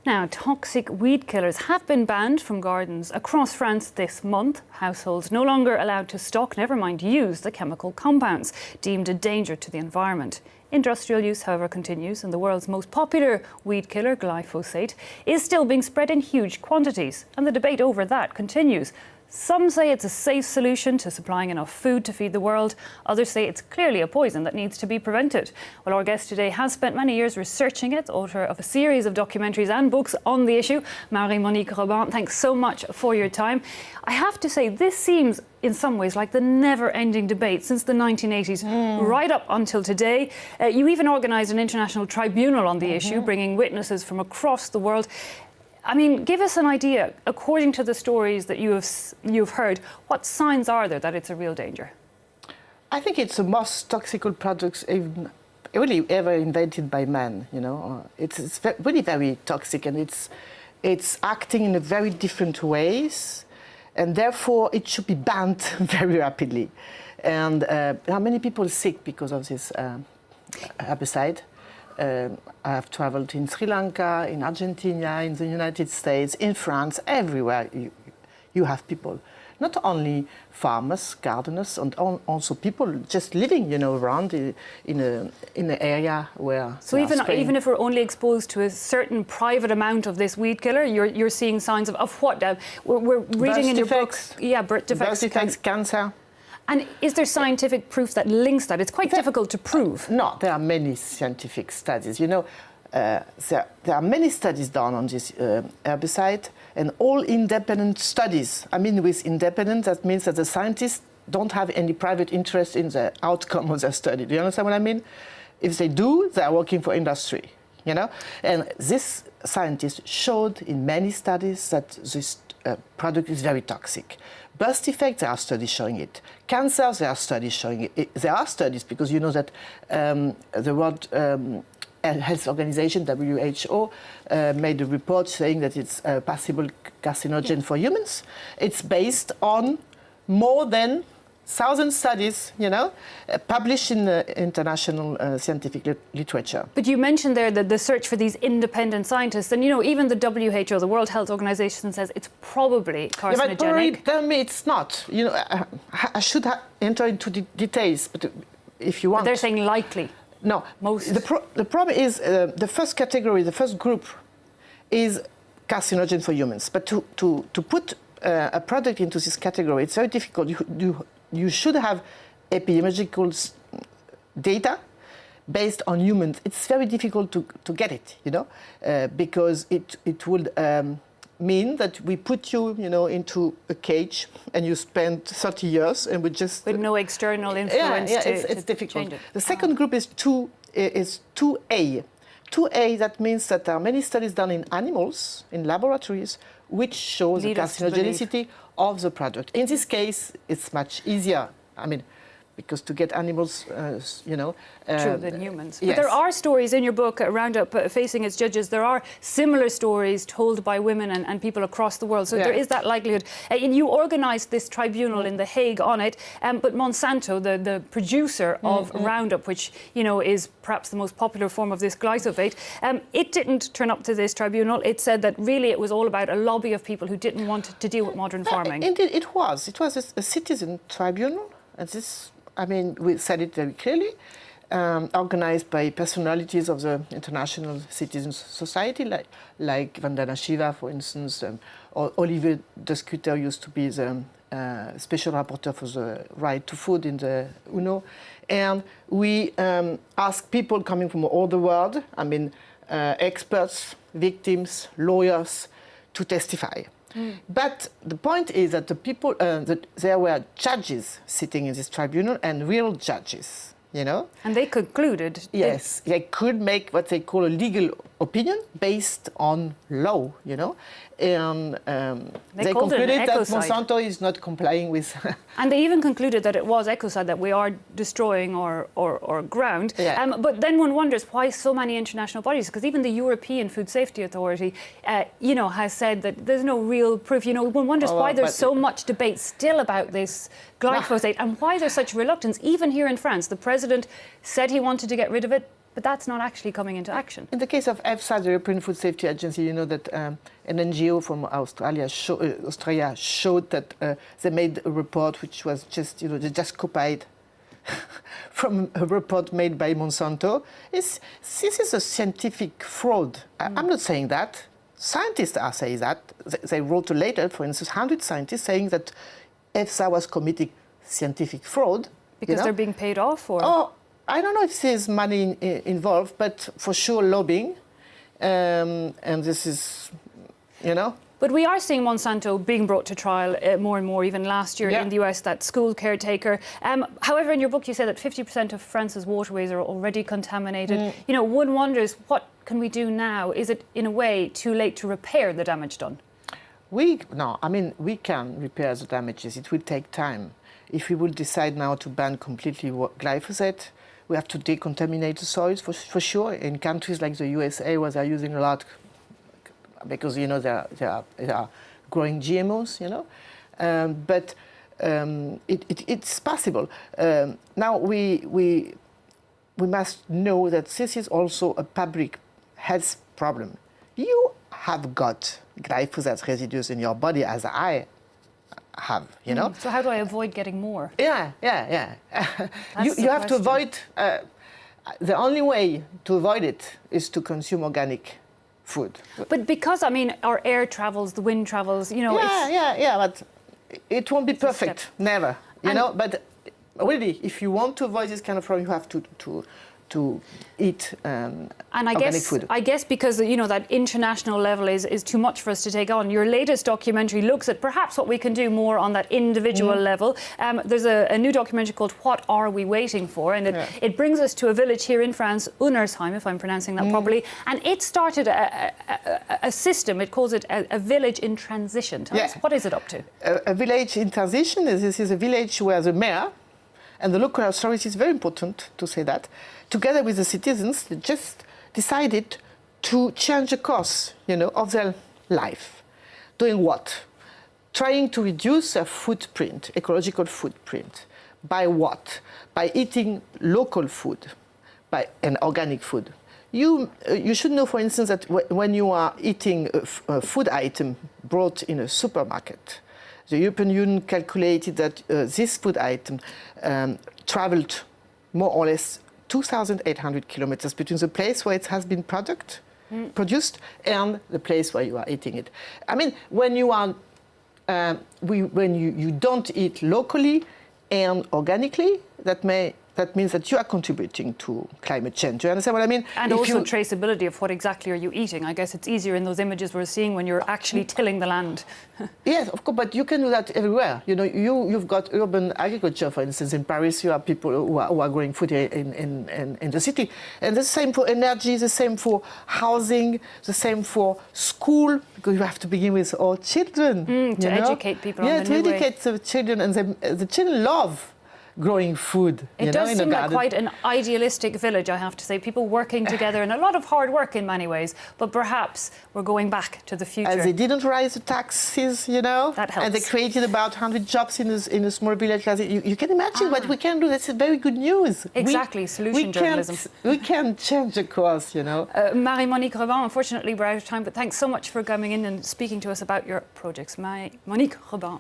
Now, toxic weed killers have been banned from gardens across France this month. Households no longer allowed to stock, never mind use, the chemical compounds deemed a danger to the environment. Industrial use, however, continues, and the world's most popular weed killer, glyphosate, is still being spread in huge quantities, and the debate over that continues. Some say it's a safe solution to supplying enough food to feed the world. Others say it's clearly a poison that needs to be prevented. Well, our guest today has spent many years researching it, author of a series of documentaries and books on the issue. Marie-Monique Robin, thanks so much for your time. I have to say, this seems in some ways like the never-ending debate since the 1980s, right up until today. You even organised an international tribunal on the issue, bringing witnesses from across the world. I mean, give us an idea, according to the stories that you've heard, what signs are there that it's a real danger? I think it's the most toxic product really ever invented by man, you know. It's really very toxic, and it's acting in a very different ways, and therefore it should be banned very rapidly. And there are many people sick because of this herbicide. I have traveled in Sri Lanka, in Argentina, in the United States, in France, everywhere you have people. Not only farmers, gardeners, and also people just living, you know, around in an area where. So even if we're only exposed to a certain private amount of this weed killer, you're seeing signs of what? We're reading in your book, birth defects, cancer. And is there scientific proof that links that? It's quite difficult to prove. No, there are many scientific studies. You know, there are many studies done on this herbicide, and all independent studies. I mean, with independent, that means that the scientists don't have any private interest in the outcome of their study. Do you understand what I mean? If they do, they are working for industry, you know? And this scientist showed in many studies that this product is very toxic. Birth defects, there are studies showing it. Cancer, there are studies showing it. There are studies because you know that the World Health Organization, WHO, made a report saying that it's a possible carcinogen for humans. It's based on more than 1,000 studies, you know, published in the international scientific literature. But you mentioned there the search for these independent scientists, and you know, even the WHO, the World Health Organization, says it's probably carcinogenic. Yeah, but already tell me it's not. You know, I should enter into the details, but if you want. But they're saying likely. No, most. The problem is the first category, the first group, is carcinogen for humans. But to put a product into this category, it's very difficult. You should have epidemiological data based on humans. It's very difficult to get it, you know, because it would mean that we put you, you know, into a cage and you spend 30 years and we just... With no external influence it's difficult. Change it. The second group is 2A. 2A, that means that there are many studies done in animals, in laboratories, which show the carcinogenicity of the product. In this case, it's much easier. I mean, because to get animals, you know... True, than humans. Yes. But there are stories in your book, Roundup Facing Its Judges, there are similar stories told by women and people across the world. So there is that likelihood. You organised this tribunal in The Hague on it, but Monsanto, the producer of Roundup, which, you know, is perhaps the most popular form of this glyphosate, it didn't turn up to this tribunal. It said that really it was all about a lobby of people who didn't want to deal with modern farming. Indeed, it was. It was a citizen tribunal, and this... I mean, we said it very clearly, organized by personalities of the International Citizens Society, like Vandana Shiva, for instance, or Olivier de Scuter used to be the special rapporteur for the right to food in the UNO. And we asked people coming from all the world, I mean, experts, victims, lawyers, to testify. But the point is that the people, that there were judges sitting in this tribunal, and real judges, you know. And they concluded. Yes, they could make what they call a legal opinion based on law, you know. And they concluded that Monsanto is not complying with... And they even concluded that it was ecocide that we are destroying or ground. Yeah. But then one wonders why so many international bodies, because even the European Food Safety Authority, you know, has said that there's no real proof. You know, one wonders why there's so much debate still about this glyphosate and why there's such reluctance. Even here in France, the president said he wanted to get rid of it. But that's not actually coming into action. In the case of EFSA, the European Food Safety Agency, you know that an NGO from Australia showed that they made a report which was just, they just copied from a report made by Monsanto. This is a scientific fraud. I'm not saying that. Scientists are saying that. They wrote a letter, for instance, 100 scientists saying that EFSA was committing scientific fraud. Because they're being paid off, or? Oh, I don't know if there's money involved, but for sure lobbying. And this is, But we are seeing Monsanto being brought to trial more and more, even last year in the US, that school caretaker. However, in your book, you say that 50% of France's waterways are already contaminated. One wonders, what can we do now? Is it, in a way, too late to repair the damage done? We can repair the damages. It will take time. If we will decide now to ban completely glyphosate, we have to decontaminate the soils for sure. In countries like the USA, where they're using a lot, because they are growing GMOs, but it's possible. Now we must know that this is also a public health problem. You have got glyphosate residues in your body, as I have, So how do I avoid getting more? Yeah. You have to avoid. The only way to avoid it is to consume organic food. But because, our air travels, the wind travels, but it won't be perfect, never, But really, if you want to avoid this kind of problem, you have to eat organic food. I guess because that international level is too much for us to take on. Your latest documentary looks at perhaps what we can do more on that individual level. There's a new documentary called "What Are We Waiting For?" and it brings us to a village here in France, Unnersheim, if I'm pronouncing that properly, and it started a system. It calls it a village in transition. Tell us, what is it up to? A village in transition. This is a village where the mayor and the local authorities, is very important to say that, together with the citizens, they just decided to change the course, of their life. Doing what? Trying to reduce their footprint, ecological footprint. By what? By eating local food, and organic food. You should know, for instance, that when you are eating a food item brought in a supermarket, the European Union calculated that this food item traveled more or less 2,800 kilometers between the place where it has been produced and the place where you are eating it. When you are, when you don't eat locally and organically, that means that you are contributing to climate change. Do you understand what I mean? And also traceability of what exactly are you eating. I guess it's easier in those images we're seeing when you're actually tilling the land. Yes, of course, but you can do that everywhere. You've got urban agriculture, for instance. In Paris, you have people who are growing food here in the city. And the same for energy, the same for housing, the same for school, because you have to begin with all children. To educate people on the new way. Yeah, to educate the children. And the children love growing food. It does seem like quite an idealistic village, I have to say. People working together and a lot of hard work in many ways. But perhaps we're going back to the future. And they didn't raise the taxes, That helps. And they created about 100 jobs in a small village. You can imagine what we can do. That's very good news. Exactly, solution journalism. We can change the course, Marie-Monique Robin, unfortunately we're out of time, but thanks so much for coming in and speaking to us about your projects. Marie-Monique Robin.